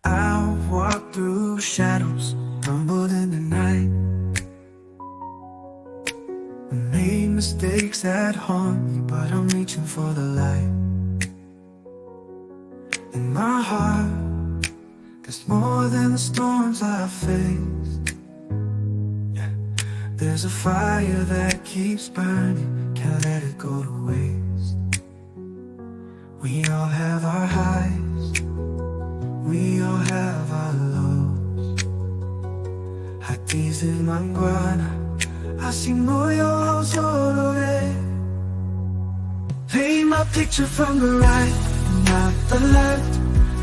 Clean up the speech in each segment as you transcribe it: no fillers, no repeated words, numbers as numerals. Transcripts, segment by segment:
I'll walk through shadows, rumbled in the night. I made mistakes that haunt me, but I'm reaching for the light. In my heart, there's more than the storms I faced. Yeah. There's a fire that keeps burning, can't let it go to waste. We all have our highs, we all have our lows. Hati's manguana, así moyo solo ve. Paint my picture from the right, not the left.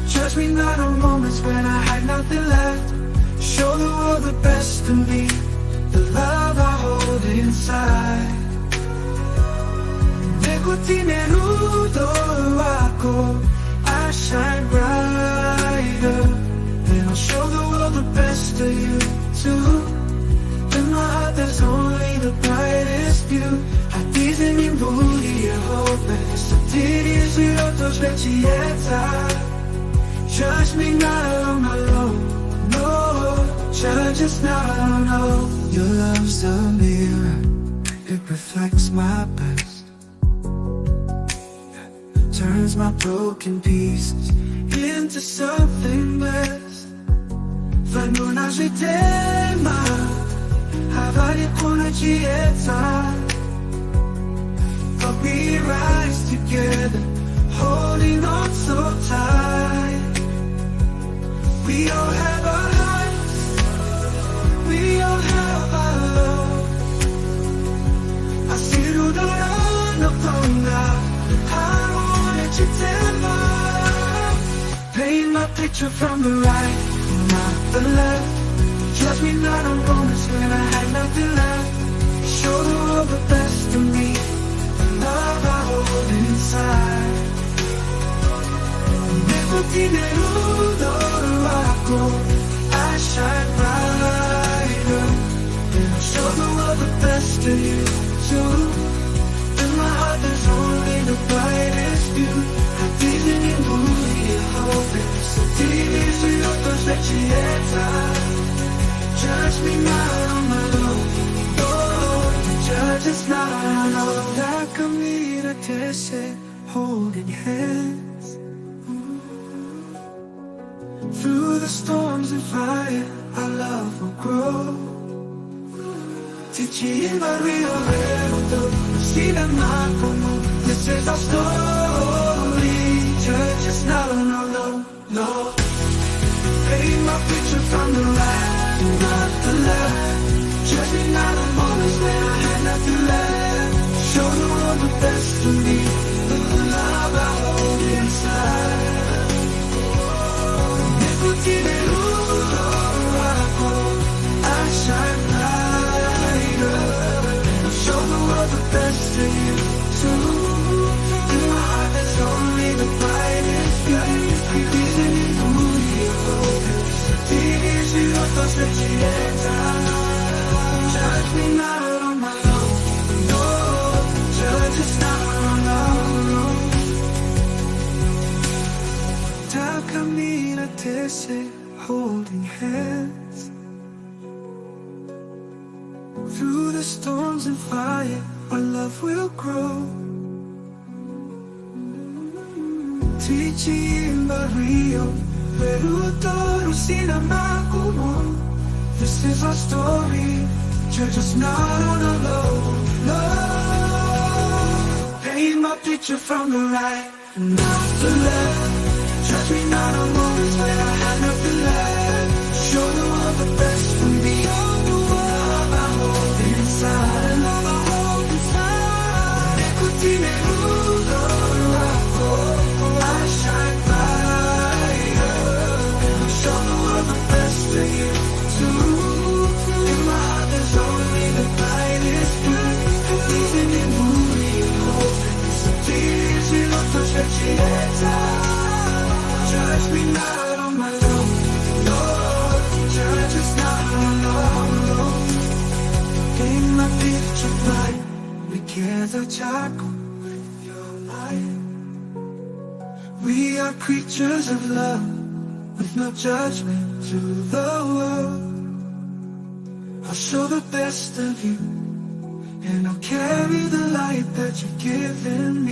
Judge me not on moments when I had nothing left. Show the world the best of me, the love I hold inside. Neguti menudo ako, I shine brighter. Then I'll show the world the best of you too. In my heart there's only the brightest view. Hati's buli hope, sentiri sui otros vecieta. Judge me not on my low, no. Judge us not on no. Your love's a mirror, it reflects my best. Turns my broken pieces into something blessed. Vanuna tema, havani kuna chieta. But we rise together, holding on so tight. We all have our highs, we all have our lows. I see through the run upon now, I wanted you to love. Paint my picture from the right, not the left. Judge me not on moments when I had nothing left. Show the world the best of me, the love I hold inside. Neguti menudo ako, I shine brighter. Then I'll show the world the best of you too. In my heart there's only the brightest view. Hati's buli hope, sentiri sui otros vecieta. Judge me not on my low, no. Judge us not on no. La camina te se holding hands. Through the storms and fire, our love will grow. Tichi in Rio Verde, sila makomo. This is our story. Judge us not on no, no. Paint my picture from the right, not the left. Judge me not on moments when I had nothing left. Show the world the best of me, the love I hold inside. Neguti menudo ako, I shine brighter. I'll show the world the best of you too. In my heart there's only the brightest view. Hati's buli hope, sentiri sui otros vecieta. Judge me not on my low, no. Judge us not on no. Ta camina te se holding hands. Through the storms and fire, our love will grow. Tichi in Rio, Peruto, sila makomo. This is our story. Judge us not on a low, no. Paint my picture from the right, not the left. Judge me not on moments when I had nothing left. Show the world the best for me, the love I hold inside. Love I hold inside. Neguti menudo ako, I shine brighter. Show the world the best of you too. In my heart there's only the brightest view. Hati's buli hope, sentiri sui otros vecieta. Judge me not on my low, no. Judge us not on no. Paint my picture bright, we gather charcoal with your light. We are creatures of love, with with no judgment to the world. I'll show the best of you, and I'll carry the light that you've given me.